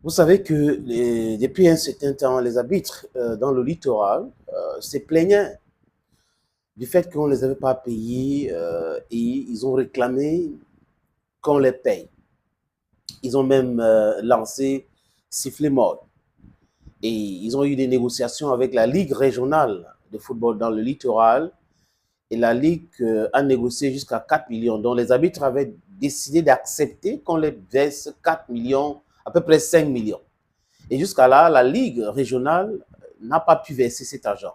Vous savez que depuis un certain temps, les arbitres dans le littoral se plaignaient du fait qu'on ne les avait pas payés et ils ont réclamé qu'on les paye. Ils ont même lancé sifflet mort et ils ont eu des négociations avec la Ligue régionale de football dans le littoral et la Ligue a négocié jusqu'à 4 millions. Donc les arbitres avaient décidé d'accepter qu'on les verse 4 millions, à peu près 5 millions. Et jusqu'à là, la Ligue régionale n'a pas pu verser cet argent.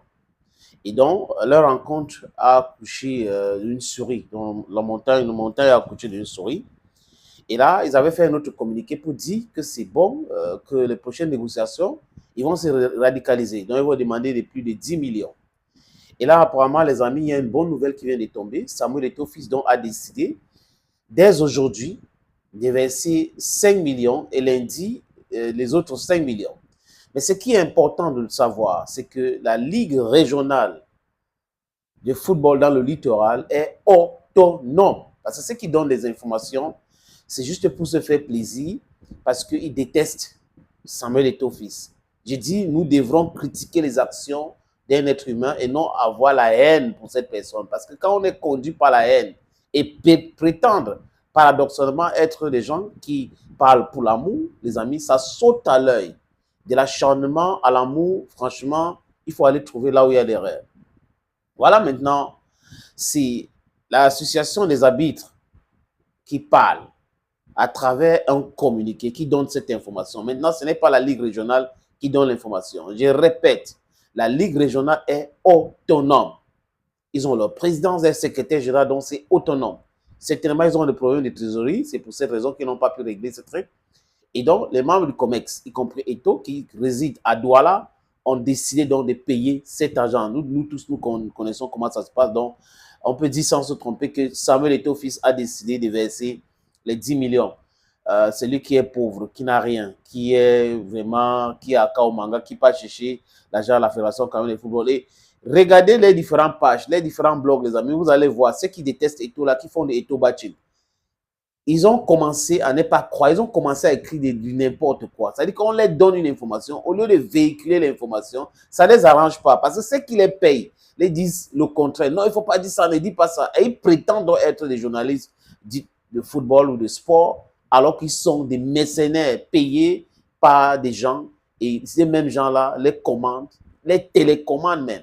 Et donc, leur rencontre a accouché d'une souris. Donc, une montagne a accouché d'une souris. Et là, ils avaient fait un autre communiqué pour dire que c'est bon, que les prochaines négociations, ils vont se radicaliser. Donc, ils vont demander de plus de 10 millions. Et là, apparemment, les amis, il y a une bonne nouvelle qui vient de tomber. Samuel Eto'o fils donc a décidé, dès aujourd'hui, de verser 5 millions et lundi, les autres 5 millions. Mais ce qui est important de le savoir, c'est que la Ligue régionale de football dans le littoral est autonome. Parce que ceux qui donnent des informations, c'est juste pour se faire plaisir, parce qu'ils détestent Samuel Eto'o fils. J'ai dit, nous devrons critiquer les actions d'un être humain et non avoir la haine pour cette personne. Parce que quand on est conduit par la haine et prétendre paradoxalement être des gens qui parlent pour l'amour, les amis, ça saute à l'œil. De l'acharnement à l'amour, franchement, il faut aller trouver là où il y a l'erreur. Voilà maintenant, c'est l'association des arbitres qui parle à travers un communiqué qui donne cette information. Maintenant, ce n'est pas la Ligue régionale qui donne l'information. Je répète, la Ligue régionale est autonome. Ils ont leur président et secrétaire général, donc c'est autonome. Certainement, ils ont des problèmes de trésorerie. C'est pour cette raison qu'ils n'ont pas pu régler ce truc. Et donc, les membres du COMEX, y compris Eto, qui réside à Douala, ont décidé donc de payer cet argent. Nous tous, nous connaissons comment ça se passe. Donc, on peut dire sans se tromper que Samuel Eto'o fils a décidé de verser les 10 millions. Celui qui est pauvre, qui n'a rien, qui est vraiment, qui est à Kaomanga, qui part chercher l'argent à la Fédération Cameroun de football. Et regardez les différentes pages, les différents blogs, les amis, vous allez voir ceux qui détestent Eto'o là, qui font des Eto'o Bachil. Ils ont commencé à ne pas croire, ils ont commencé à écrire du n'importe quoi. C'est-à-dire qu'on leur donne une information, au lieu de véhiculer l'information, ça ne les arrange pas. Parce que ceux qui les payent, les disent le contraire. Non, il ne faut pas dire ça, ne dis pas ça. Et ils prétendent être des journalistes de football ou de sport, alors qu'ils sont des mercenaires payés par des gens. Et ces mêmes gens-là les commandent, les télécommandent même.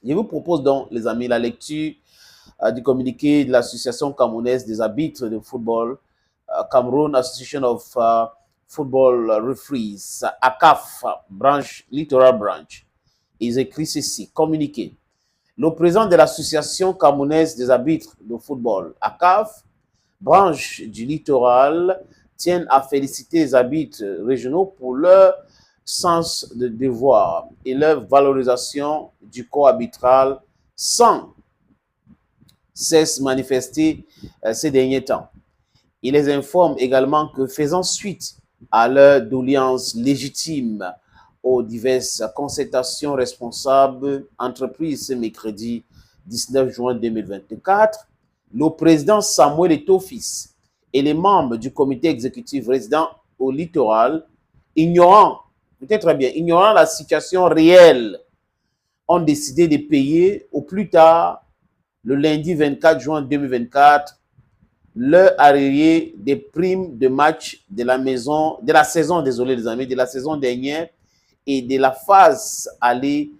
Je vous propose donc, les amis, la lecture du communiqué de l'Association camerounaise des arbitres de football, Cameroon Association of Football Referees, ACAF, branch, Littoral Branch. Ils écrivent ceci, communiqué. Le président de l'Association camerounaise des arbitres de football, ACAF, branche du littoral, tient à féliciter les arbitres régionaux pour leur sens de devoir et leur valorisation du corps arbitral sans cesse manifesté ces derniers temps. Il les informe également que faisant suite à leur doléance légitime aux diverses concertations responsables entreprises ce mercredi 19 juin 2024, le président Samuel Eto'o fils et les membres du comité exécutif résident au littoral, ignorant, peut-être très bien, ignorant la situation réelle, ont décidé de payer au plus tard le lundi 24 juin 2024 leur arriéré des primes de match de la saison, désolé les amis, de la saison dernière et de la phase allée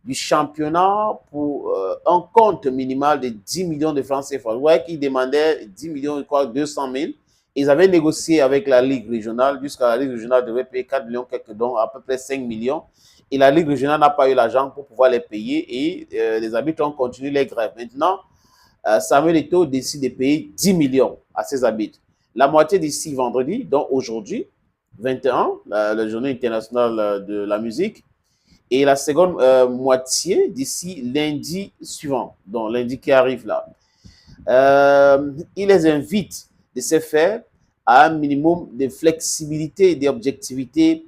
du championnat pour un compte minimal de 10 millions de francs CFA. Vous voyez qu'ils demandaient 10 millions, je crois, 200 000. Ils avaient négocié avec la Ligue régionale, jusqu'à la Ligue régionale devait payer 4 millions, quelques dons, à peu près 5 millions. Et la Ligue régionale n'a pas eu l'argent pour pouvoir les payer et les arbitres ont continué les grèves. Maintenant, Samuel Eto'o décide de payer 10 millions à ses arbitres. La moitié d'ici vendredi, donc aujourd'hui, 21, la journée internationale de la musique, et la seconde moitié d'ici lundi suivant, donc lundi qui arrive là. Il les invite de se faire à un minimum de flexibilité et d'objectivité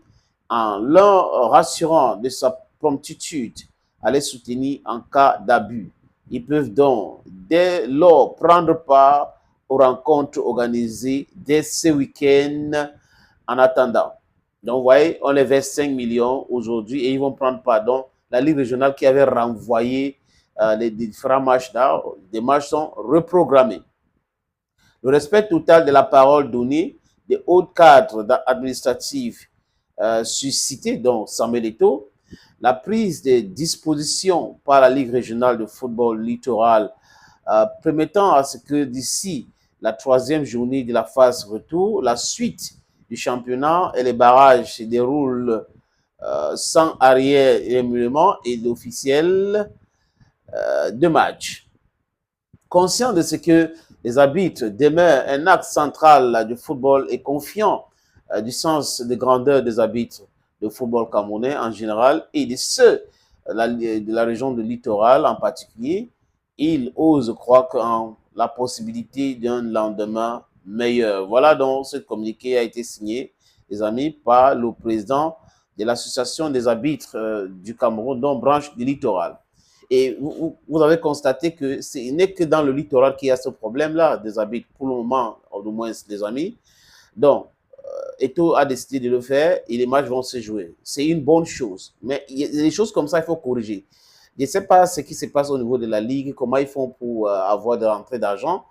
en leur rassurant de sa promptitude à les soutenir en cas d'abus. Ils peuvent donc, dès lors, prendre part aux rencontres organisées dès ce week-end en attendant. Donc, vous voyez, on les verse 5 millions aujourd'hui et ils vont prendre pardon. La Ligue régionale qui avait renvoyé les différents matchs là, des matchs sont reprogrammés. Le respect total de la parole donnée des hauts cadres administratifs suscités, donc Samuel Eto'o, la prise des dispositions par la Ligue régionale de football littoral permettant à ce que d'ici la troisième journée de la phase retour, la suite du championnat et les barrages se déroulent sans arrière-émulement et d'officiels de match. Conscient de ce que les arbitres demeurent un axe central du football et confiant du sens de grandeur des arbitres de football camerounais en général et de ceux de la région de littoral en particulier, il ose croire en la possibilité d'un lendemain meilleur. Voilà donc ce communiqué a été signé, les amis, par le président de l'association des arbitres du Cameroun, dont branche du littoral. Et vous avez constaté que ce n'est que dans le littoral qu'il y a ce problème-là des arbitres, pour le moment, au moins les amis. Donc, Eto'o a décidé de le faire et les matchs vont se jouer. C'est une bonne chose. Mais il y a des choses comme ça, il faut corriger. Je ne sais pas ce qui se passe au niveau de la Ligue, comment ils font pour avoir de rentrée d'argent,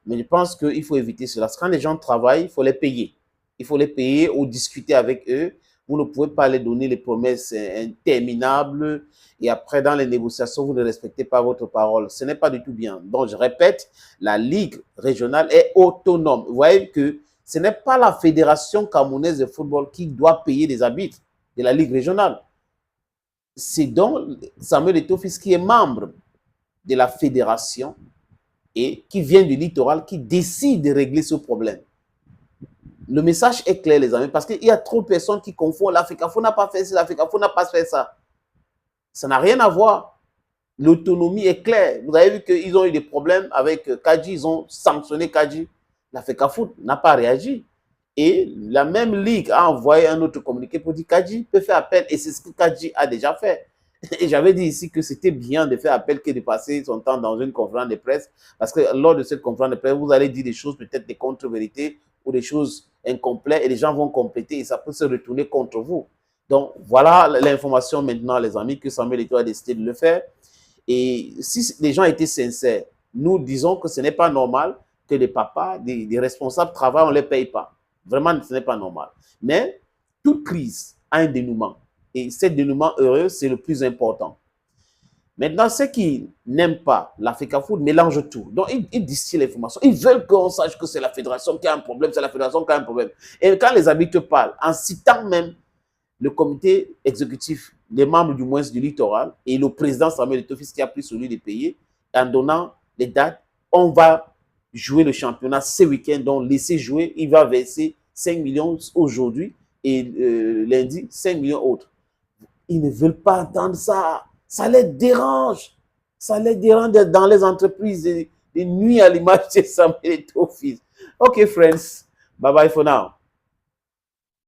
mais je pense qu'il faut éviter cela. Quand les gens travaillent, il faut les payer. Il faut les payer ou discuter avec eux. Vous ne pouvez pas les donner les promesses interminables et après, dans les négociations, vous ne respectez pas votre parole. Ce n'est pas du tout bien. Donc, je répète, la Ligue régionale est autonome. Vous voyez que ce n'est pas la Fédération camerounaise de football qui doit payer les arbitres de la Ligue régionale. C'est donc Samuel Eto'o qui est membre de la fédération et qui vient du littoral qui décide de régler ce problème. Le message est clair, les amis, parce qu'il y a trop de personnes qui confondent. L'Africafo n'a pas fait ça, l'Africafo n'a pas fait ça. Ça n'a rien à voir. L'autonomie est claire. Vous avez vu qu'ils ont eu des problèmes avec Kadji, ils ont sanctionné Kadji. L'Africafo n'a pas réagi. Et la même ligue a envoyé un autre communiqué pour dire Kadji peut faire appel et c'est ce que Kadji a déjà fait. Et j'avais dit ici que c'était bien de faire appel que de passer son temps dans une conférence de presse parce que lors de cette conférence de presse, vous allez dire des choses, peut-être des contre-vérités ou des choses incomplètes et les gens vont compléter et ça peut se retourner contre vous. Donc voilà l'information maintenant, les amis, que Samuel Eto'o a décidé de le faire. Et si les gens étaient sincères, nous disons que ce n'est pas normal que les papas, des responsables travaillent, on ne les paye pas. Vraiment, ce n'est pas normal. Mais toute crise a un dénouement. Et ce dénouement heureux, c'est le plus important. Maintenant, ceux qui n'aiment pas l'Africafo mélangent tout. Donc, ils distillent l'information. Ils veulent qu'on sache que c'est la fédération qui a un problème, c'est la fédération qui a un problème. Et quand les arbitres parlent, en citant même le comité exécutif, les membres du moins du littoral et le président Samuel Eto'o qui a pris celui de payer, en donnant les dates, on va jouer le championnat ce week-end, donc laisser jouer, il va verser 5 millions aujourd'hui et lundi 5 millions autres. Ils ne veulent pas entendre ça. Ça les dérange. Ça les dérange dans les entreprises. Des nuits à l'image de Samuel Eto'o. Ok, friends. Bye bye for now.